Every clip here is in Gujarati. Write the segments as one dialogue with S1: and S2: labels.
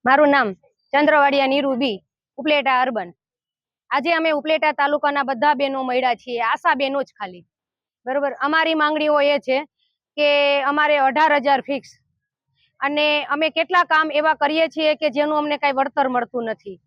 S1: મારું નામ ચંદ્રવાડિયા નીરુ બી, ઉપલેટા અર્બન। આજે અમે ઉપલેટા તાલુકાના બધા બહેનો મળ્યા છીએ, આશા બહેનો જ ખાલી, બરોબર। અમારી માંગણીઓ એ છે કે અમારે 18,000 ફિક્સ, અને અમે કેટલા કામ એવા કરીએ છીએ કે જેનું અમને કઈ વળતર મળતું નથી।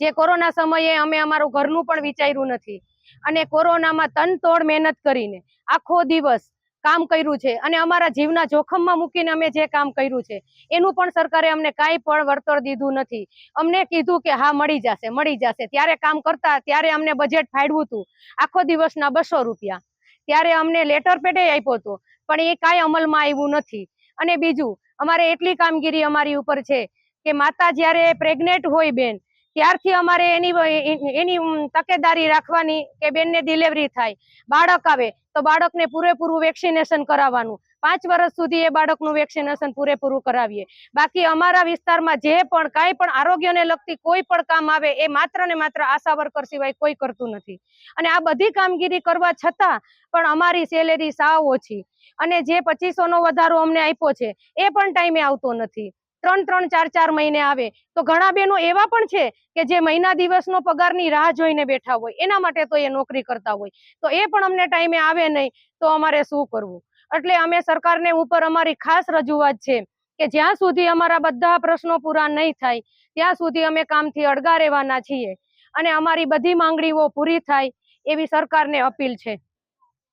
S1: જે કોરોના સમયે અમે અમારું ઘરનું પણ વિચાર્યું નથી, અને કોરોનામાં તનતોડ મહેનત કરીને આખો દિવસ કામ કર્યું છે, અને અમારા જીવના જોખમમાં મૂકીને અમે જે કામ કર્યું છે એનું પણ સરકારે અમને કાંઈ પણ વળતર દીધું નથી। અમને કીધું કે હા મળી જશે, ત્યારે કામ કરતા ત્યારે અમને બજેટ ફાળવ્યું હતું આખો દિવસના 200 રૂપિયા, ત્યારે અમને લેટર પેડે આપ્યો હતો, પણ એ કાંઈ અમલમાં આવ્યું નથી। અને બીજું, અમારે એટલી કામગીરી અમારી ઉપર છે કે માતા જ્યારે પ્રેગ્નેન્ટ હોય બેન, ત્યારથી અમારે એની તકેદારી રાખવાની કે બેનને ડિલિવરી થાય, બાળક આવે તો બાળકને પૂરેપૂરું વેક્સિનેશન કરાવવાનું, 5 વર્ષ સુધી એ બાળકનું વેક્સિનેશન પૂરેપૂરું કરાવીએ। બાકી અમારા વિસ્તારમાં જે પણ કાંઈ પણ આરોગ્યને લગતી કોઈ પણ કામ આવે એ માત્ર ને માત્ર આશા વર્કર સિવાય કોઈ કરતું નથી, અને આ બધી કામગીરી કરવા છતાં પણ અમારી સેલેરી સાવ ઓછી, અને જે 2500 નો વધારો અમને આપ્યો છે એ પણ ટાઈમે આવતો નથી। 3-3, 4-4 મહિને આવે તો ઘણા બહેનો એવા પણ છે કે જે મહિના દિવસનો પગારની રાહ જોઈને બેઠા હોય, એના માટે તો એ નોકરી કરતા હોય, તો એ પણ અમને ટાઈમે આવે નહીં તો અમારે શું કરવું? એટલે અમે સરકારને ઉપર અમારી ખાસ રજૂઆત છે કે જ્યાં સુધી અમારા બધા પ્રશ્નો પૂરા નહીં થાય ત્યાં સુધી અમે કામથી અળગા રહેવાના છીએ, અને અમારી બધી માંગણીઓ પૂરી થાય એવી સરકારને અપીલ છે।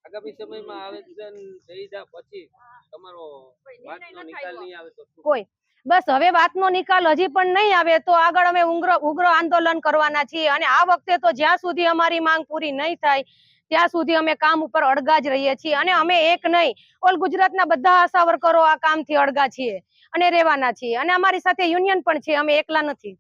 S2: આગામી સમયમાં આવેદન દઈ દીધા પછી તમારો વાતનો નિકાલ નહીં આવે તો
S1: કોઈ બસ હવે વાતનો નિકાલ હજી પણ નહીં આવે તો આગળ અમે ઉગ્ર આંદોલન કરવાના છીએ, અને આ વખતે તો જ્યાં સુધી અમારી માંગ પૂરી નહીં થાય ત્યાં સુધી અમે કામ ઉપર અડગા જ રહીએ છીએ, અને અમે એક નહીં, ઓલ ગુજરાતના બધા આશા વર્કરો આ કામથી અડગા છીએ અને રહેવાના છીએ, અને અમારી સાથે યુનિયન પણ છે, અમે એકલા નથી।